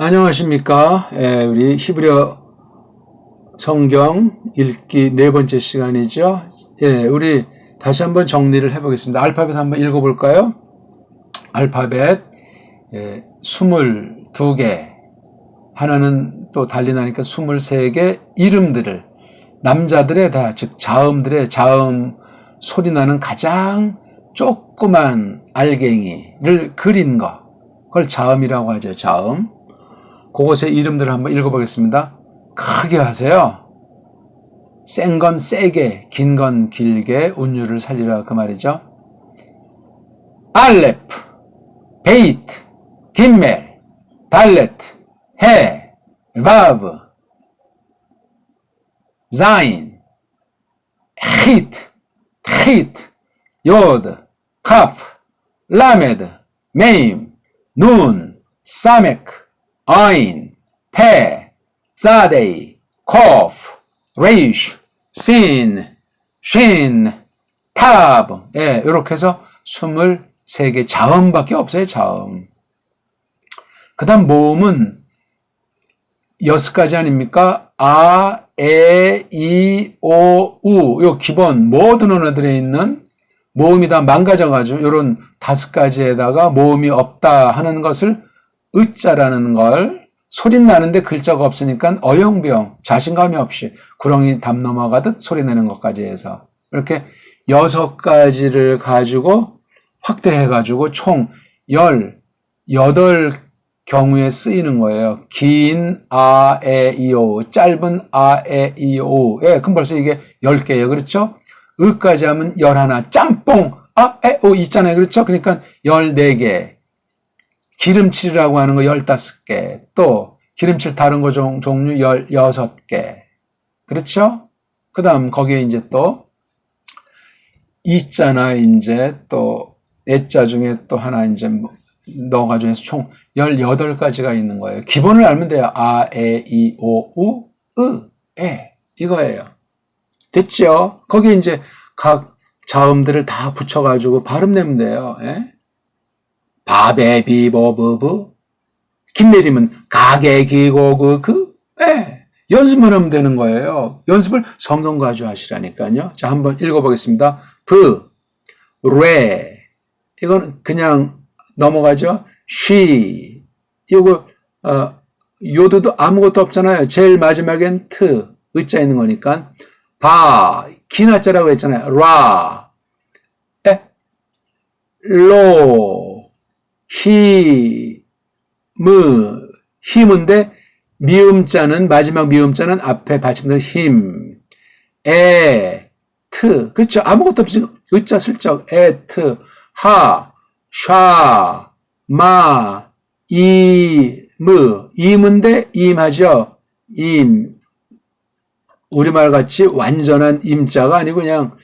안녕하십니까. 우리 히브리어 성경 읽기 네 번째 시간이죠. 우리 다시 한번 정리를 해보겠습니다. 알파벳 한번 읽어볼까요? 알파벳 22개, 하나는 또 달리 나니까 23개 이름들을 남자들의 다, 즉 자음들의 자음 소리 나는 가장 조그만 알갱이를 그린 거, 그걸 자음이라고 하죠. 자음. 그것의 이름들을 한번 읽어보겠습니다. 크게 하세요. 센 건 세게, 긴 건 길게, 운율을 살리라 그 말이죠. 알레프, 베이트, 김멜, 달레트, 해, 바브, 자인, 히트, 요드, 카프, 라메드, 메임, 눈, 사메크, 아인, 페, 자데이, 코프, 레이슈, 신, 신, 타브. 이렇게 해서 23개 자음밖에 없어요. 자음. 그 다음 모음은 6가지 아닙니까? 아, 에, 이, 오, 우. 요 기본 모든 언어들에 있는 모음이 다 망가져가지고 이런 5가지에다가 모음이 없다 하는 것을 으자라는 걸, 소리 나는데 글자가 없으니까 어영부영, 자신감이 없이 구렁이 담 넘어가듯 소리 내는 것까지 해서 이렇게 6가지를 가지고 확대해가지고 총 18경우에 쓰이는 거예요. 긴 아, 에, 이, 오, 짧은 아, 에, 이, 오. 그럼 벌써 이게 10개예요. 그렇죠? 으까지 하면 11, 짬뽕, 아, 에, 오 있잖아요. 그렇죠? 그러니까 14개. 기름칠이라고 하는 거 15개, 또 기름칠 다른 거 종류 16개. 그렇죠? 그 다음 거기에 이제 또 이자나 이제 또 애자 중에 또 하나 이제 넣어가지고 해서 총 18가지가 있는 거예요. 기본을 알면 돼요. 아, 에, 이, 오, 우, 으, 에. 이거예요. 됐죠? 거기에 이제 각 자음들을 다 붙여가지고 발음 내면 돼요. 바베, 비보, 부부. 김내림은 가게, 기고, 그. 연습만 하면 되는 거예요. 연습을 성경 가지고 하시라니까요. 자, 한번 읽어보겠습니다. 레. 이건 그냥 넘어가죠. 쉬. 이거, 요도도 아무것도 없잖아요. 제일 마지막엔 으자 있는 거니까. 기나자라고 했잖아요. 라. 로. 힘인데 미음자는 마지막 미음자는 앞에 받침도 힘. 그렇죠. 아무것도 없이 으자 슬쩍 하, 샤, 마, 임인데 임하죠. 우리말 같이 완전한 임자가 아니고 그냥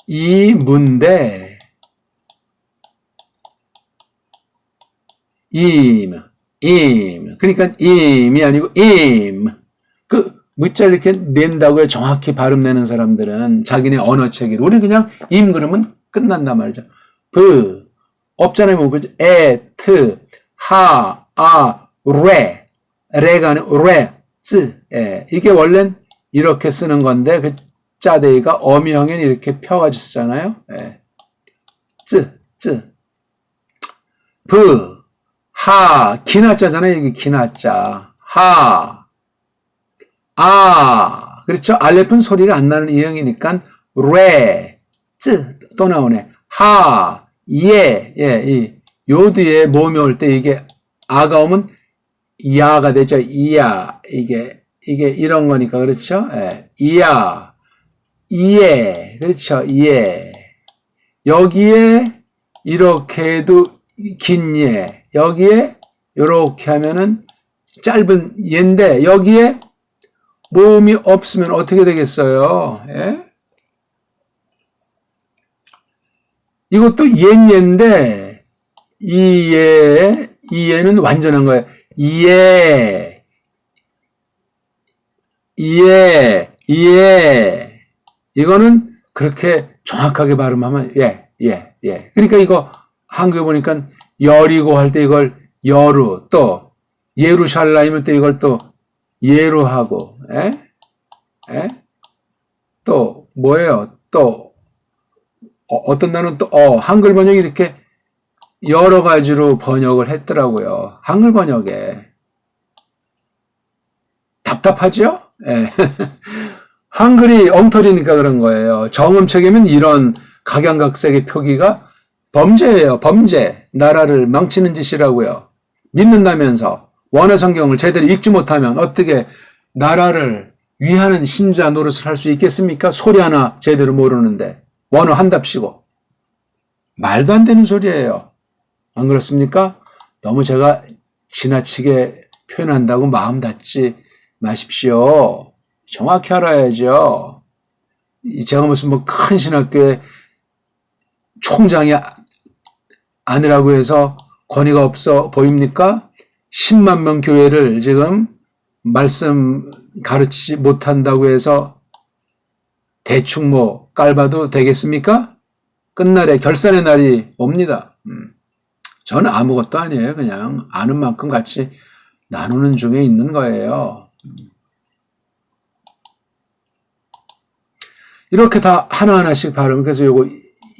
임인데 그러니까 임이 아니고 무자 이렇게 낸다고요. 정확히 발음 내는 사람들은 자기네 언어 체계로. 우리는 그냥 그러면 끝난단 말이죠. 없잖아요. 뭐, 그죠? 하, 아, 레가 아니고 이게 원래는 이렇게 쓰는 건데, 그 짜데이가 어미형엔 이렇게 펴가지고 쓰잖아요. 하, 기나자잖아요. 이게 기나자. 그렇죠? 알레프는 소리가 안 나는 이형이니까, 또 나오네. 이 요드에 모음이 올 때 이게 아가 오면 이야가 되죠. 이야. 이게 이런 거니까, 그렇죠? 이야. 그렇죠? 여기에 이렇게 해도 긴 예. 여기에 이렇게 하면은 짧은 예인데 여기에 모음이 없으면 어떻게 되겠어요? 이것도 예인데 이 예는 완전한 거예요. 이거는 그렇게 정확하게 발음하면 그러니까 이거 한국에 보니까 열이고 할 때 이걸 여루, 또 예루샬라임은 또 이걸 또 예로 하고, 또 뭐예요? 또 어떤 나는 또 한글 번역이 이렇게 여러 가지로 번역을 했더라고요. 한글 번역에 답답하죠? 예. 한글이 엉터리니까 그런 거예요. 정음책이면 이런 각양각색의 표기가 범죄예요. 범죄. 나라를 망치는 짓이라고요. 믿는다면서 원어 성경을 제대로 읽지 못하면 어떻게 나라를 위하는 신자 노릇을 할 수 있겠습니까? 소리 하나 제대로 모르는데 원어 한답시고. 말도 안 되는 소리예요. 안 그렇습니까? 너무 제가 지나치게 표현한다고 마음 닫지 마십시오. 정확히 알아야죠. 제가 무슨 뭐 큰 신학교의 총장이 아니라고 해서 권위가 없어 보입니까? 10만 명 교회를 지금 말씀 가르치지 못한다고 해서 대충 뭐 깔봐도 되겠습니까? 끝날에 결산의 날이 옵니다. 저는 아무것도 아니에요. 그냥 아는 만큼 같이 나누는 중에 있는 거예요. 이렇게 다 하나하나씩 발음, 그래서 요거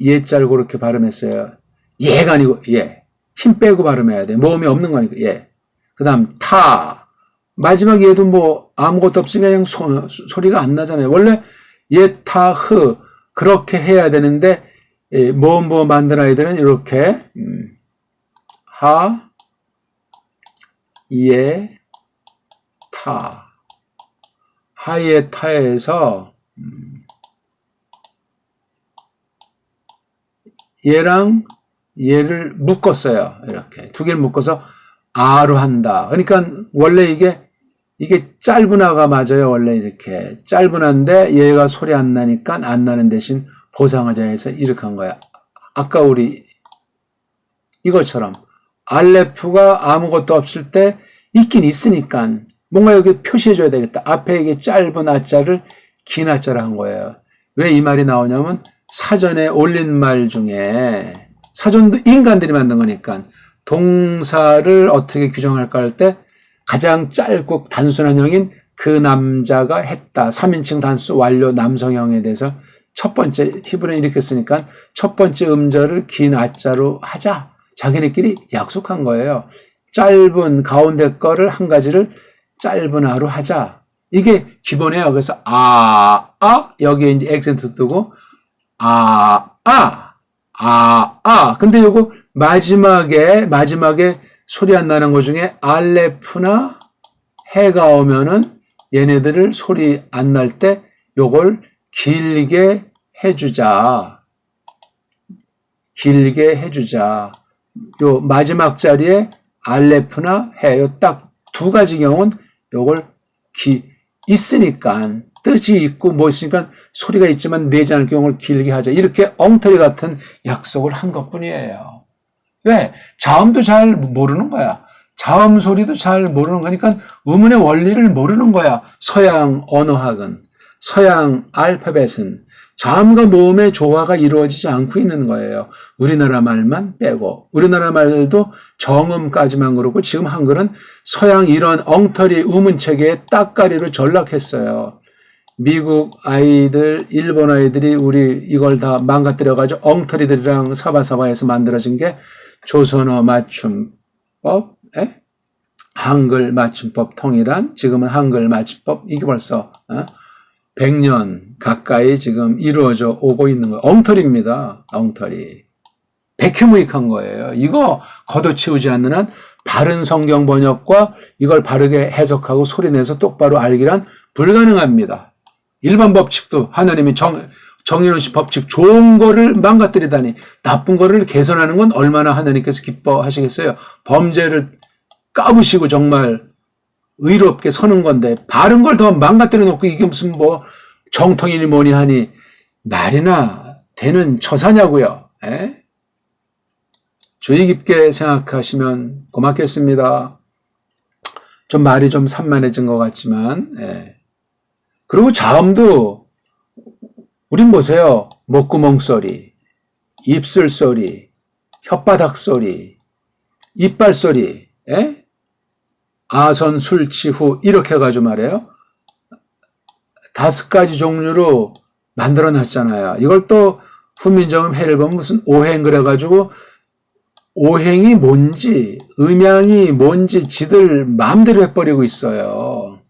예 짤고 이렇게 발음했어요. 예가 아니고 예. 힘 빼고 발음해야 돼. 모음이 없는 거니까 예. 그 다음 타. 마지막 예도 뭐 아무것도 없으니까 그냥 소리가 안 나잖아요. 원래 예, 타, 흐 그렇게 해야 되는데 모음 만든 아이들은 이렇게 하, 예, 타. 하예, 타에서 얘랑 얘를 묶었어요. 이렇게 두 개를 묶어서 아로 한다. 그러니까 원래 이게 짧은 아가 맞아요. 원래 이렇게 짧은 아인데 얘가 소리 안 나니까 안 나는 대신 보상하자해서 이렇게 한 거야. 아까 우리 이것처럼 알레프가 아무것도 없을 때 있긴 있으니까 뭔가 여기 표시해줘야 되겠다. 앞에 이게 짧은 아자를 긴 아자를 한 거예요. 왜 이 말이 나오냐면 사전에 올린 말 중에 사전도 인간들이 만든 거니까 동사를 어떻게 규정할까 할 때 가장 짧고 단순한 형인 그 남자가 했다. 3인칭 단수 완료 남성형에 대해서 첫 번째 히브리는 이렇게 쓰니까 첫 번째 음절을 긴 아자로 하자. 자기네끼리 약속한 거예요. 짧은 가운데 거를 한 가지를 짧은 아로 하자. 이게 기본이에요. 그래서 여기에 이제 액센트 뜨고 근데 요거 마지막에 소리 안 나는 것 중에 알레프나 해가 오면은 얘네들을 소리 안 날 때 요걸 길게 해주자. 요 마지막 자리에 알레프나 해. 요 딱 두 가지 경우는 요걸 있으니까 뜻이 있고 뭐 있으니까 소리가 있지만 내지 않을 경우를 길게 하자. 이렇게 엉터리 같은 약속을 한 것뿐이에요. 왜? 자음도 잘 모르는 거야. 자음 소리도 잘 모르는 거니까 의문의 원리를 모르는 거야. 서양 언어학은. 서양 알파벳은 자음과 모음의 조화가 이루어지지 않고 있는 거예요. 우리나라 말만 빼고. 우리나라 말도 정음까지만 그렇고 지금 한글은 서양 이런 엉터리 의문체계의 따까리로 전락했어요. 미국 아이들, 일본 아이들이 우리 이걸 다 망가뜨려가지고 엉터리들이랑 사바사바해서 만들어진 게 조선어 맞춤법, 한글 맞춤법 통일한 지금은 한글 맞춤법 이게 벌써 100년 가까이 지금 이루어져 오고 있는 거예요. 엉터리입니다. 엉터리. 백해무익한 거예요. 이거 걷어치우지 않는 한 바른 성경 번역과 이걸 바르게 해석하고 소리내서 똑바로 알기란 불가능합니다. 일반 법칙도 하나님이 정해놓으신 법칙 좋은 거를 망가뜨리다니 나쁜 거를 개선하는 건 얼마나 하나님께서 기뻐하시겠어요. 범죄를 까부시고 정말 의롭게 서는 건데 바른 걸 더 망가뜨려 놓고 이게 무슨 뭐 정통이니 뭐니 하니 말이나 되는 처사냐고요. 주의 깊게 생각하시면 고맙겠습니다. 좀 말이 좀 산만해진 것 같지만 그리고 자음도 우린 보세요. 목구멍 소리, 입술 소리, 혓바닥 소리, 이빨 소리 아선, 술치, 후 이렇게 해가지고 말이에요. 5가지 종류로 만들어 놨잖아요. 이걸 또 후민정음 해를 보면 무슨 오행 그래가지고 오행이 뭔지 음양이 뭔지 지들 마음대로 해버리고 있어요.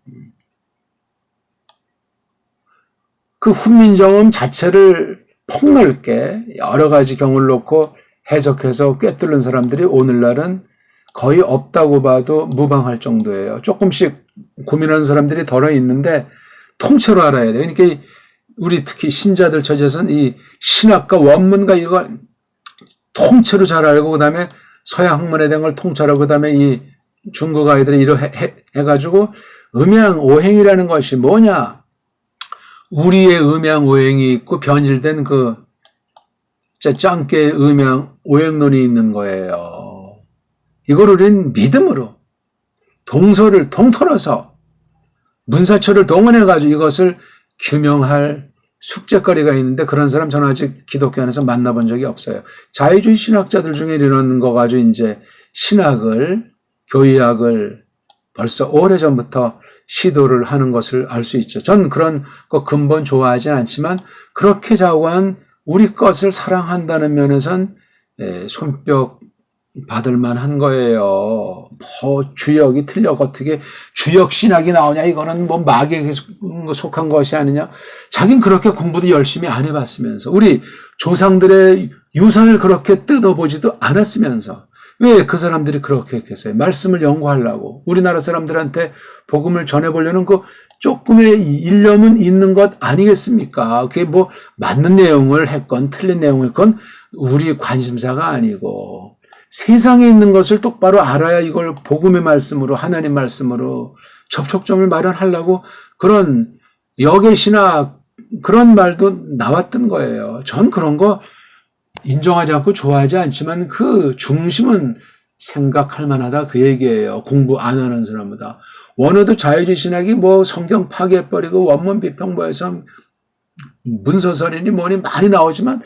그 후민정음 자체를 폭넓게 여러 가지 경우를 놓고 해석해서 꿰뚫는 사람들이 오늘날은 거의 없다고 봐도 무방할 정도예요. 조금씩 고민하는 사람들이 덜어 있는데 통째로 알아야 돼요. 그러니까 우리 특히 신자들 처지에서는 이 신학과 원문과 이거 통째로 잘 알고 그다음에 서양 학문에 대한 걸 통째로 하고 그다음에 이 중국 아이들이 이렇게 해가지고 음양 오행이라는 것이 뭐냐? 우리의 음양 오행이 있고 변질된 그 짱깨 음양 오행론이 있는 거예요. 이걸 우리는 믿음으로 동서를 통틀어서 문사처를 동원해가지고 이것을 규명할 숙제거리가 있는데 그런 사람 저는 아직 기독교 안에서 만나본 적이 없어요. 자유주의 신학자들 중에 이런 거 가지고 이제 신학을, 교의학을 벌써 오래전부터 시도를 하는 것을 알 수 있죠. 전 그런 거 근본 좋아하진 않지만 그렇게 자고한 우리 것을 사랑한다는 면에선 손뼉 받을 만한 거예요. 뭐 주역이 틀려 어떻게 주역 신학이 나오냐 이거는 뭐 마귀에 속한 것이 아니냐. 자긴 그렇게 공부도 열심히 안 해봤으면서 우리 조상들의 유산을 그렇게 뜯어보지도 않았으면서 왜 그 사람들이 그렇게 했겠어요? 말씀을 연구하려고 우리나라 사람들한테 복음을 전해보려는 그 조금의 일념은 있는 것 아니겠습니까? 그게 뭐 맞는 내용을 했건 틀린 내용을 했건 우리 관심사가 아니고 세상에 있는 것을 똑바로 알아야 이걸 복음의 말씀으로 하나님 말씀으로 접촉점을 마련하려고 그런 역의신학 그런 말도 나왔던 거예요. 전 그런 거 인정하지 않고 좋아하지 않지만 그 중심은 생각할 만하다 그 얘기예요. 공부 안 하는 사람보다. 원어도 자유주의 신학이 뭐 성경 파괴해버리고 원문 비평보에서 문서설이니 뭐니 많이 나오지만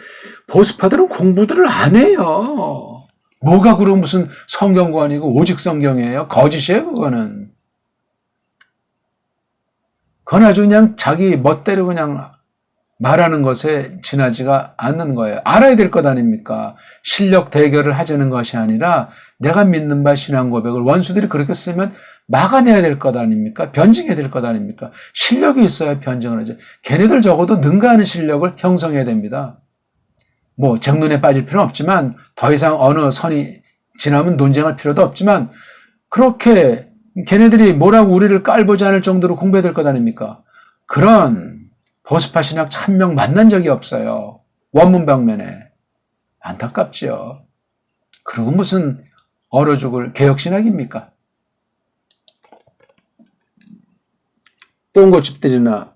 보수파들은 공부들을 안 해요. 뭐가 그럼 무슨 성경관이고 오직 성경이에요? 거짓이에요 그거는. 그건 아주 그냥 자기 멋대로 그냥 말하는 것에 지나지가 않는 거예요. 알아야 될 것 아닙니까? 실력 대결을 하자는 것이 아니라 내가 믿는 바 신앙 고백을 원수들이 그렇게 쓰면 막아내야 될 것 아닙니까? 변증해야 될 것 아닙니까? 실력이 있어야 변증을 하죠. 걔네들 적어도 능가하는 실력을 형성해야 됩니다. 뭐 정론에 빠질 필요는 없지만 더 이상 어느 선이 지나면 논쟁할 필요도 없지만 그렇게 걔네들이 뭐라고 우리를 깔보지 않을 정도로 공부해야 될 것 아닙니까? 그런 보수파 신학 1000명 만난 적이 없어요. 원문 방면에. 안타깝지요. 그리고 무슨 얼어 죽을 개혁신학입니까? 똥고집들이나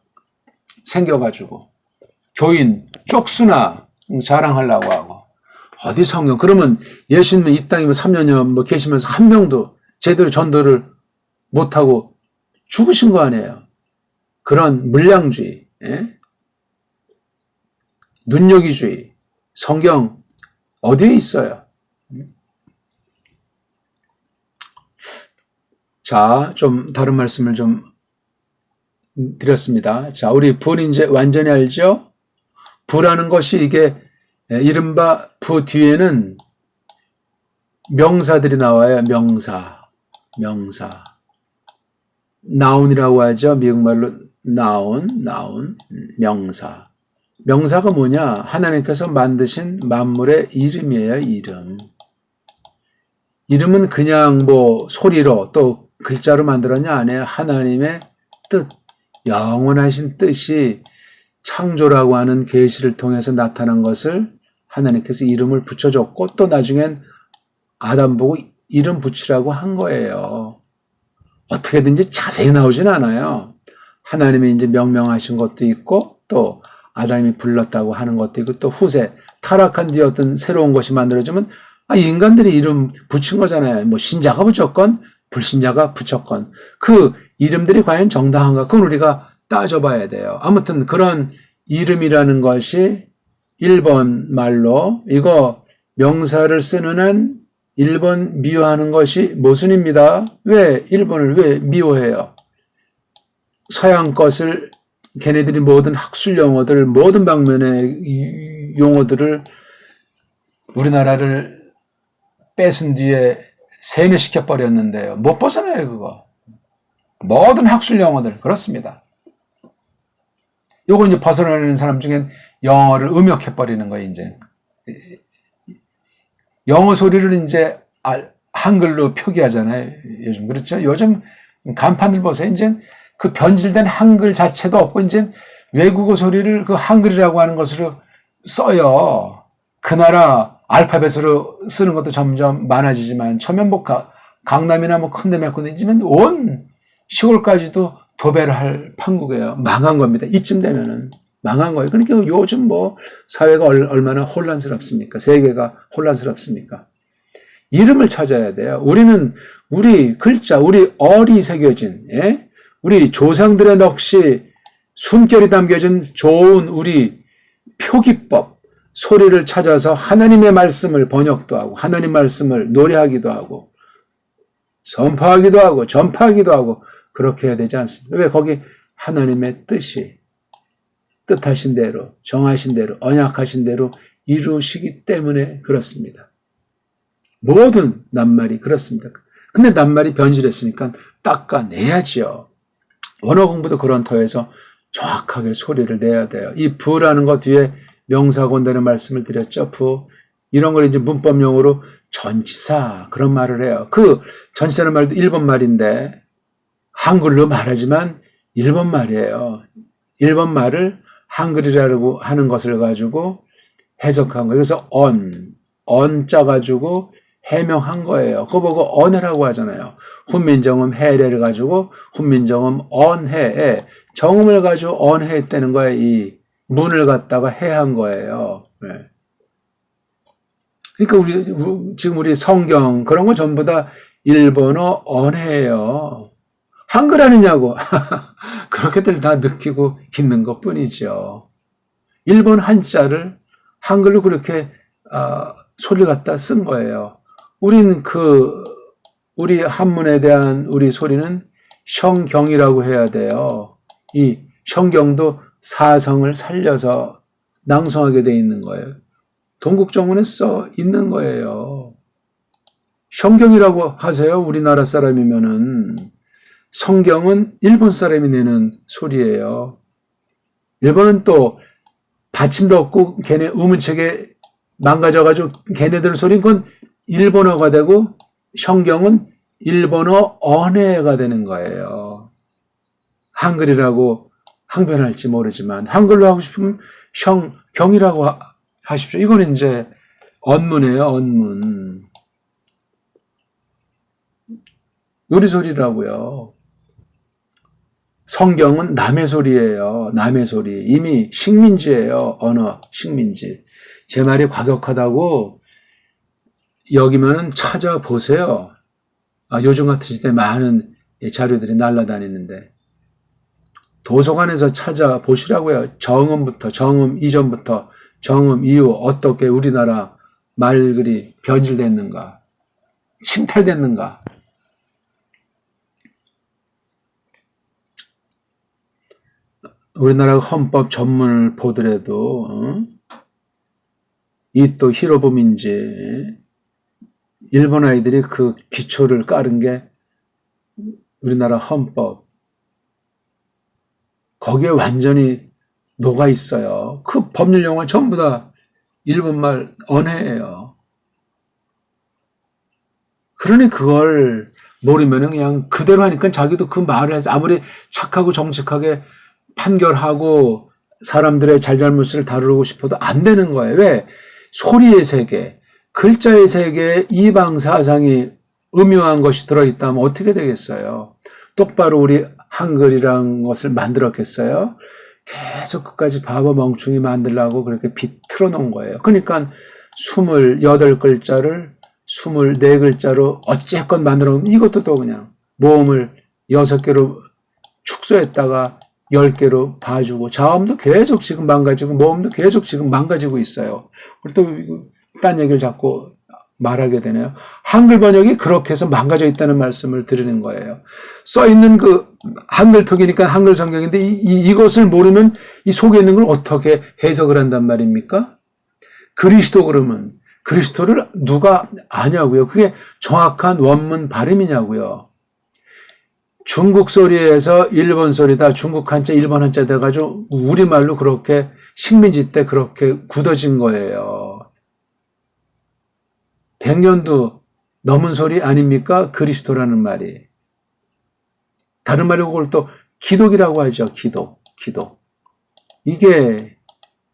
생겨가지고 교인 쪽수나 자랑하려고 하고 어디 성경 그러면 예수님은 이 땅에 3년여 뭐 계시면서 한 명도 제대로 전도를 못하고 죽으신 거 아니에요. 그런 물량주의, 눈여기주의, 성경 어디에 있어요? 자, 좀 다른 말씀을 좀 드렸습니다. 자, 우리 부는 이제 완전히 알죠? 부라는 것이 이게 이른바 부 뒤에는 명사들이 나와요. 명사. 나운이라고 하죠. 미국말로 나운, 명사. 명사가 뭐냐? 하나님께서 만드신 만물의 이름이에요. 이름은 그냥 뭐 소리로 또 글자로 만들었냐? 아니에요. 하나님의 뜻, 영원하신 뜻이 창조라고 하는 계시를 통해서 나타난 것을 하나님께서 이름을 붙여줬고 또 나중엔 아담 보고 이름 붙이라고 한 거예요. 어떻게든지 자세히 나오진 않아요. 하나님이 이제 명명하신 것도 있고 또 아담이 불렀다고 하는 것도 있고 또 후세 타락한 뒤에 어떤 새로운 것이 만들어지면 인간들이 이름 붙인 거잖아요. 뭐 신자가 붙였건 불신자가 붙였건 그 이름들이 과연 정당한가 그건 우리가 따져봐야 돼요. 아무튼 그런 이름이라는 것이 일본 말로 이거 명사를 쓰는 한 일본 미워하는 것이 모순입니다. 왜 일본을 왜 미워해요? 서양 것을 걔네들이 모든 학술 용어들, 모든 방면의 용어들을 우리나라를 뺏은 뒤에 세뇌시켜 버렸는데요. 못 벗어나요, 그거. 모든 학술 용어들 그렇습니다. 요거 이제 벗어나는 사람 중엔 영어를 음역해 버리는 거예요, 이제. 영어 소리를 이제 한글로 표기하잖아요. 요즘 그렇죠? 요즘 간판들 보세요. 이제 그 변질된 한글 자체도 없고 이제 외국어 소리를 그 한글이라고 하는 것으로 써요. 그 나라 알파벳으로 쓰는 것도 점점 많아지지만 처음엔 뭐 강남이나 뭐 큰데 몇 군데 있지만 온 시골까지도 도배를 할 판국이에요. 망한 겁니다. 이쯤 되면은 망한 거예요. 그러니까 요즘 뭐 사회가 얼마나 혼란스럽습니까? 세계가 혼란스럽습니까? 이름을 찾아야 돼요. 우리는 우리 글자, 우리 얼이 새겨진, 예? 우리 조상들의 넋이 숨결이 담겨진 좋은 우리 표기법, 소리를 찾아서 하나님의 말씀을 번역도 하고 하나님 말씀을 노래하기도 하고 선포하기도 하고 전파하기도 하고 그렇게 해야 되지 않습니까? 왜 거기 하나님의 뜻이 뜻하신 대로 정하신 대로 언약하신 대로 이루시기 때문에 그렇습니다. 모든 낱말이 그렇습니다. 근데 낱말이 변질했으니까 닦아내야지요. 언어 공부도 그런 터에서 정확하게 소리를 내야 돼요. 이 부라는 것 뒤에 명사곤대는 말씀을 드렸죠. 부. 이런 걸 이제 문법용어로 전치사 그런 말을 해요. 그 전치사라는 말도 일본 말인데 한글로 말하지만 일본 말이에요. 일본 말을 한글이라고 하는 것을 가지고 해석한 거예요. 그래서 언자 가지고 해명한 거예요. 그거 보고 언해라고 하잖아요. 훈민정음 해례를 가지고 훈민정음 언해에 정음을 가지고 언해했다는 거예요. 이 문을 갖다가 해한 거예요. 네. 그러니까 지금 우리 성경 그런 거 전부 다 일본어 언해예요. 한글 아니냐고. 그렇게들 다 느끼고 있는 것 뿐이죠. 일본 한자를 한글로 그렇게 소리를 갖다 쓴 거예요. 우리는 우리 한문에 대한 우리 소리는 성경이라고 해야 돼요. 이 성경도 사성을 살려서 낭송하게 돼 있는 거예요. 동국정원에 써 있는 거예요. 성경이라고 하세요. 우리나라 사람이면은. 성경은 일본 사람이 내는 소리예요. 일본은 또 받침도 없고 걔네 우문책에 망가져가지고 걔네들 소리는 그건 일본어가 되고 성경은 일본어 언어가 되는 거예요. 한글이라고 항변할지 모르지만 한글로 하고 싶으면 경이라고 하십시오. 이거는 이제 언문이에요. 언문. 우리 소리라고요. 성경은 남의 소리예요. 남의 소리. 이미 식민지예요. 언어 식민지. 제 말이 과격하다고 여기면은 찾아보세요. 요즘 같은 시대에 많은 자료들이 날아다니는데 도서관에서 찾아보시라고요. 정음부터 정음 이전부터 정음 이후 어떻게 우리나라 말글이 변질됐는가 침탈됐는가. 우리나라 헌법 전문을 보더라도 이 또 히로부민지 일본 아이들이 그 기초를 깔은 게 우리나라 헌법 거기에 완전히 녹아 있어요. 그 법률 용어 전부 다 일본말 언어예요. 그러니 그걸 모르면 그냥 그대로 하니까 자기도 그 말을 해서 아무리 착하고 정직하게 판결하고 사람들의 잘잘못을 다루고 싶어도 안 되는 거예요. 왜? 소리의 세계, 글자의 세계에 이방 사상이 음유한 것이 들어있다면 어떻게 되겠어요? 똑바로 우리 한글이란 것을 만들었겠어요? 계속 끝까지 바보 멍충이 만들려고 그렇게 비틀어 놓은 거예요. 그러니까 28글자를 24글자로 어쨌건 만들어 놓은 이것도 또 그냥 모음을 6개로 축소했다가 10개로 봐주고 자음도 계속 지금 망가지고 모음도 계속 지금 망가지고 있어요. 그리고 또 딴 얘기를 자꾸 말하게 되네요. 한글 번역이 그렇게 해서 망가져 있다는 말씀을 드리는 거예요. 써 있는 그 한글 표기니까 한글 성경인데 이것을 모르면 이 속에 있는 걸 어떻게 해석을 한단 말입니까? 그리스도 그러면 그리스도를 누가 아냐고요? 그게 정확한 원문 발음이냐고요? 중국 소리에서 일본 소리다, 중국 한자, 일본 한자 돼가지고 우리말로 그렇게 식민지 때 그렇게 굳어진 거예요. 100년도 넘은 소리 아닙니까? 그리스도라는 말이. 다른 말로 그걸 또 기독이라고 하죠. 기독. 이게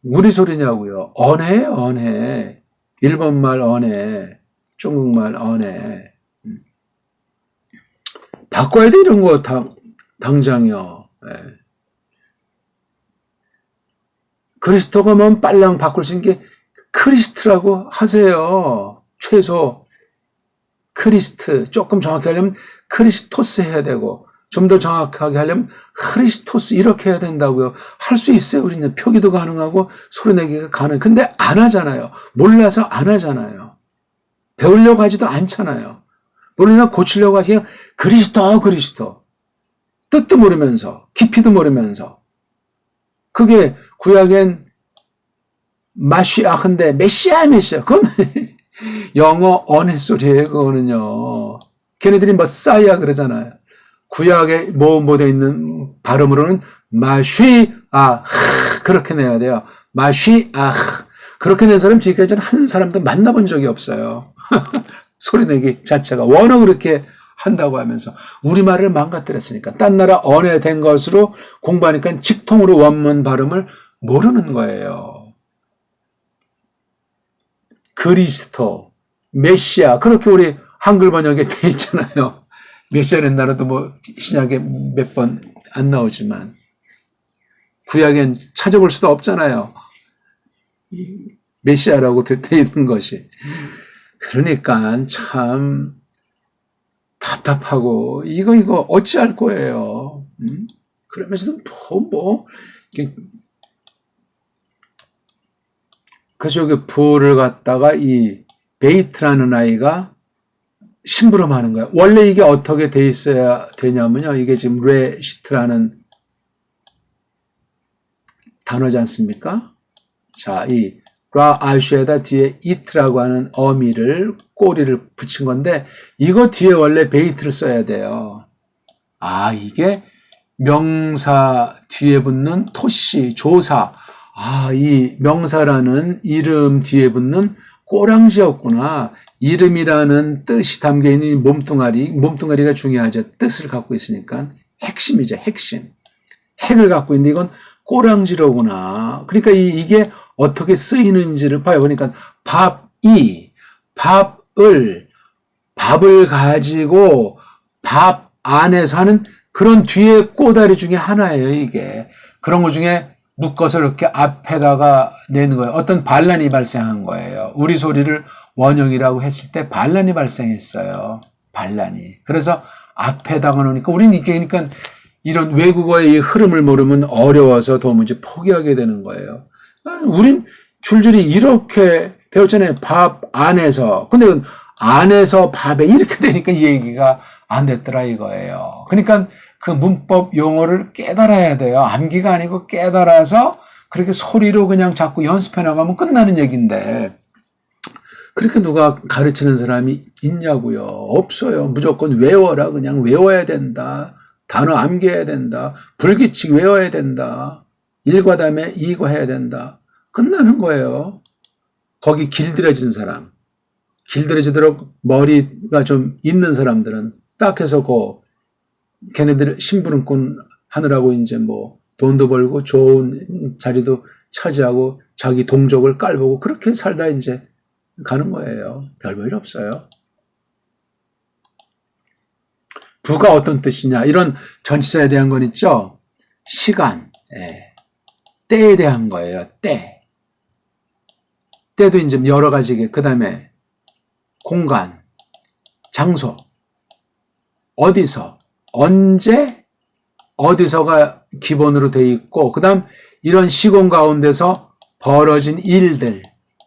우리 소리냐고요. 언해, 언해. 일본말 언해, 중국말 언해. 바꿔야 돼, 이런 거 당장이요. 예. 그리스도가 뭐 빨랑 바꿀 수 있는 게 크리스트라고 하세요. 최소 크리스트. 조금 정확히 하려면 크리스토스 해야 되고, 좀 더 정확하게 하려면 크리스토스 이렇게 해야 된다고요. 할 수 있어요. 우리는 표기도 가능하고 소리내기가 가능. 근데 안 하잖아요. 몰라서 안 하잖아요. 배우려고 하지도 않잖아요. 모르니까 고치려고 하시면 그리스도. 뜻도 모르면서, 깊이도 모르면서. 그게 구약엔 마시아흐인데 메시아. 그건 영어 언해 소리예요. 그거는요. 걔네들이 머사이아 그러잖아요. 구약에 뭐돼 있는 발음으로는 마시아 그렇게 내야 돼요. 마시아 그렇게 낸 사람 지금까지는 한 사람도 만나본 적이 없어요. 소리내기 자체가 워낙 그렇게 한다고 하면서 우리말을 망가뜨렸으니까 딴 나라 언어된 것으로 공부하니까 직통으로 원문 발음을 모르는 거예요. 그리스도, 메시아 그렇게 우리 한글 번역에 돼 있잖아요. 메시아는 나라도 뭐 신약에 몇 번 안 나오지만 구약엔 찾아볼 수도 없잖아요. 메시아라고 돼 있는 것이. 그러니까 참 답답하고 이거 어찌할 거예요. 그러면서도 그래서 여기 부를 갖다가 이 베이트라는 아이가 심부름하는 거예요. 원래 이게 어떻게 돼 있어야 되냐면요. 이게 지금 레시트라는 단어지 않습니까? 자, 이 라 알슈에다 뒤에 이트라고 하는 어미를 꼬리를 붙인 건데 이거 뒤에 원래 베이트를 써야 돼요. 아, 이게 명사 뒤에 붙는 토시, 조사. 아, 이 명사라는 이름 뒤에 붙는 꼬랑지였구나. 이름이라는 뜻이 담겨있는 몸뚱아리가 중요하죠. 뜻을 갖고 있으니까. 핵심이죠, 핵심. 핵을 갖고 있는데 이건 꼬랑지로구나. 그러니까 이게 어떻게 쓰이는지를 봐요. 그러니까 밥을 가지고 밥 안에서 하는 그런 뒤에 꼬다리 중에 하나예요, 이게. 그런 것 중에 묶어서 이렇게 앞에다가 내는 거예요. 어떤 반란이 발생한 거예요. 우리 소리를 원형이라고 했을 때 반란이 발생했어요. 반란이. 그래서 앞에다가 놓으니까 우리는 이게 그러니까 이런 외국어의 이 흐름을 모르면 어려워서 도무지 포기하게 되는 거예요. 우린 줄줄이 이렇게 배웠잖아요. 밥 안에서. 근데 안에서 밥에 이렇게 되니까 이 얘기가 안 됐더라 이거예요. 그러니까 그 문법 용어를 깨달아야 돼요. 암기가 아니고 깨달아서 그렇게 소리로 그냥 자꾸 연습해 나가면 끝나는 얘기인데 그렇게 누가 가르치는 사람이 있냐고요. 없어요. 무조건 외워라. 그냥 외워야 된다. 단어 암기해야 된다. 불규칙 외워야 된다. 1과 다음에 2과 해야 된다. 끝나는 거예요. 거기 길들여진 사람. 길들여지도록 머리가 좀 있는 사람들은 딱 해서 걔네들 심부름꾼 하느라고 이제 뭐 돈도 벌고 좋은 자리도 차지하고 자기 동족을 깔보고 그렇게 살다 이제 가는 거예요. 별 볼 일 없어요. 부가 어떤 뜻이냐 이런 전치사에 대한 건 있죠. 시간, 때에 대한 거예요. 때도 이제 여러 가지게 그 다음에 공간, 장소, 어디서, 언제, 어디서가 기본으로 돼 있고 그 다음 이런 시공 가운데서 벌어진 일들,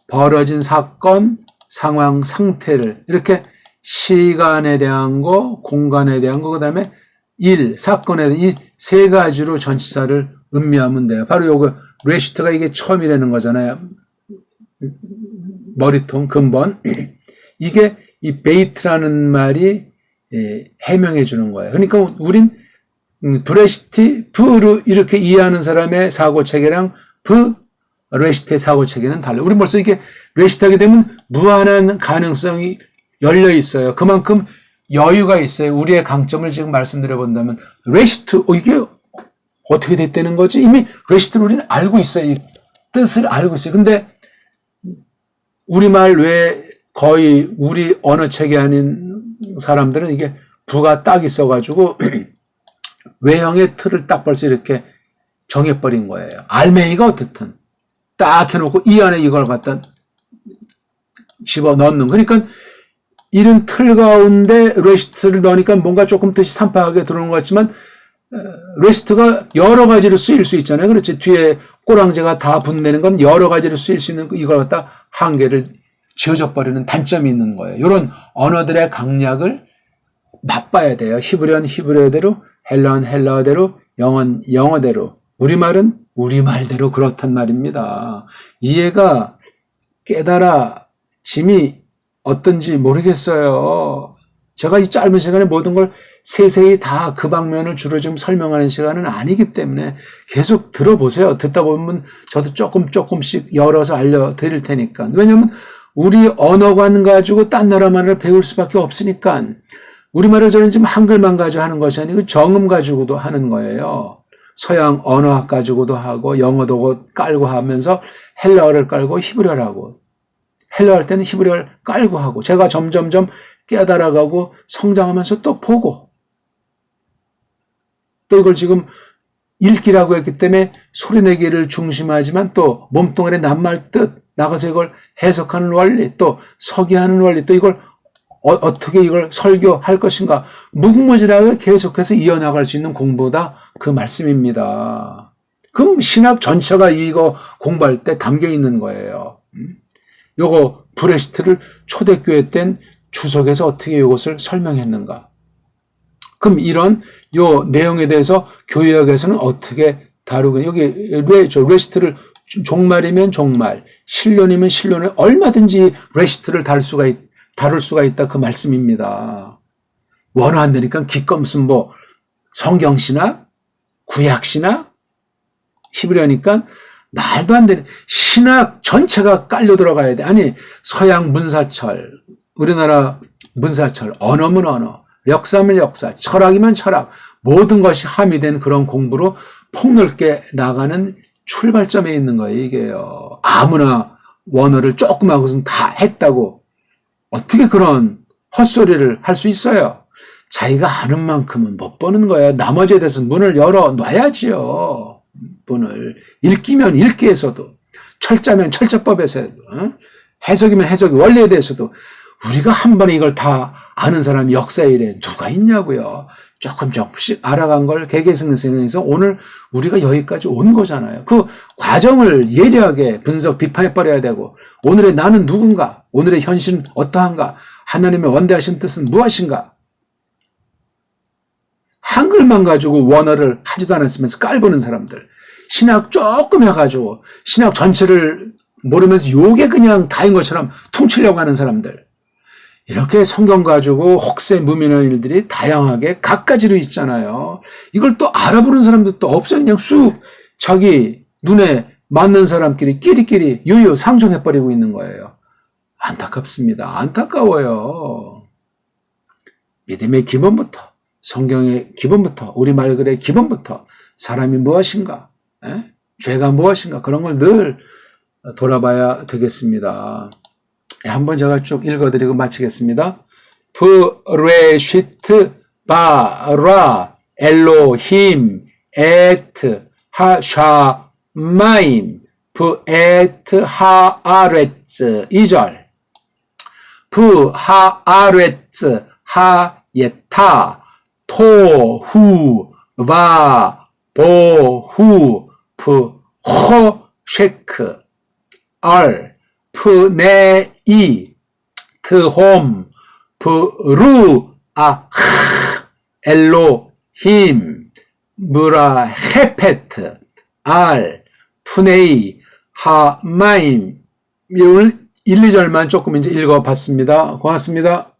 벌어진 사건, 상황, 상태를 이렇게 시간에 대한 거, 공간에 대한 거, 그 다음에 일, 사건에 대한 이 세 가지로 전치사를 음미하면 돼요. 바로 요거 레시트가 이게 처음이라는 거잖아요. 머리통, 근본. 이게 이 베이트라는 말이 해명해 주는 거예요. 그러니까 우린 브레시티, 브를 이렇게 이해하는 사람의 사고체계랑 레시트의 사고체계는 달라요. 우리 벌써 이게 레시트하게 되면 무한한 가능성이 열려 있어요. 그만큼 여유가 있어요. 우리의 강점을 지금 말씀드려 본다면 레시트, 이게 어떻게 됐다는 거지? 이미 레시트를 우리는 알고 있어요. 이 뜻을 알고 있어요. 근데 우리말 외에 거의 우리 언어 체계 아닌 사람들은 이게 부가 딱 있어가지고 외형의 틀을 딱 벌써 이렇게 정해버린 거예요. 알맹이가 어떻든 딱 해놓고 이 안에 이걸 갖다 집어넣는. 그러니까 이런 틀 가운데 레시트를 넣으니까 뭔가 조금 뜻이 산파하게 들어오는 것 같지만 레시트가 여러 가지로 쓰일 수 있잖아요. 그렇지. 뒤에 꼬랑지가 다 분내는 건 여러 가지로 쓰일 수 있는 이걸 갖다 한계를 지어져 버리는 단점이 있는 거예요. 이런 언어들의 강약을 맛봐야 돼요. 히브리어는 히브리어대로, 헬라어는 헬라어대로, 영어는 영어대로, 우리말은 우리말대로 그렇단 말입니다. 이해가 깨달아짐이 어떤지 모르겠어요. 제가 이 짧은 시간에 모든 걸 세세히 다 그 방면을 주로 지금 설명하는 시간은 아니기 때문에 계속 들어보세요. 듣다 보면 저도 조금씩 열어서 알려드릴 테니까. 왜냐하면 우리 언어관 가지고 딴 나라 말을 배울 수밖에 없으니까. 우리말을 저는 지금 한글만 가지고 하는 것이 아니고 정음 가지고도 하는 거예요. 서양 언어학 가지고도 하고 영어도 깔고 하면서 헬라어를 깔고 히브리어를 하고 헬라어 할 때는 히브리어를 깔고 하고 제가 점점점 깨달아가고 성장하면서 또 보고 또 이걸 지금 읽기라고 했기 때문에 소리내기를 중심하지만 또 몸뚱아리 낱말 뜻 나가서 이걸 해석하는 원리 또 서기하는 원리 또 이걸 어떻게 이걸 설교할 것인가 무궁무진하게 계속해서 이어나갈 수 있는 공부다 그 말씀입니다. 그럼 신학 전체가 이거 공부할 때 담겨 있는 거예요. 요거 브레시트를 초대교회 땐 주석에서 어떻게 이것을 설명했는가. 그럼 이런 요 내용에 대해서 교회학에서는 어떻게 다루고 여기 레시트를 종말이면 종말, 신론이면 신론을 얼마든지 레시트를 다룰 수가 있다 그 말씀입니다. 원어 안 되니까 기껏 뭐 성경신학, 구약신학, 히브리어니까 말도 안 되는 신학 전체가 깔려 들어가야 돼. 아니 서양 문사철, 우리나라 문사철, 언어면 언어, 역사면 역사, 철학이면 철학 모든 것이 함의된 그런 공부로 폭넓게 나가는 출발점에 있는 거예요. 이게요. 아무나 원어를 조금 하고선 다 했다고 어떻게 그런 헛소리를 할 수 있어요? 자기가 아는 만큼은 못 보는 거예요. 나머지에 대해서 문을 열어 놔야지요. 문을 읽기면 읽기에서도 철자면 철자법에서도 해석이면 해석이 원리에 대해서도 우리가 한 번에 이걸 다 아는 사람이 역사에 이래 누가 있냐고요. 조금씩 알아간 걸 개개성에서 오늘 우리가 여기까지 온 거잖아요. 그 과정을 예리하게 분석, 비판해버려야 되고 오늘의 나는 누군가, 오늘의 현실은 어떠한가, 하나님의 원대하신 뜻은 무엇인가. 한글만 가지고 원어를 하지도 않았으면서 깔보는 사람들, 신학 조금 해가지고 신학 전체를 모르면서 요게 그냥 다인 것처럼 퉁치려고 하는 사람들, 이렇게 성경 가지고 혹세 무민한 일들이 다양하게 갖가지로 있잖아요. 이걸 또 알아보는 사람도 또 없어요. 그냥 쑥 자기 눈에 맞는 사람끼리 끼리끼리 유유 상종해버리고 있는 거예요. 안타깝습니다. 안타까워요. 믿음의 기본부터, 성경의 기본부터, 우리말 글의 기본부터 사람이 무엇인가, 죄가 무엇인가 그런 걸 늘 돌아봐야 되겠습니다. 한번 제가 쭉 읽어드리고 마치겠습니다. 브레시트 바라 엘로힘 에트 하샤마임 브에트 하아레츠 2절 브하아레츠 하예타 토후 바 보후 프호쉐크 얼 프네이 트홈, 엘로힘, 헤페트, 푸네이, 하마임. 1, 2절만 조금 이제 읽어봤습니다. 고맙습니다.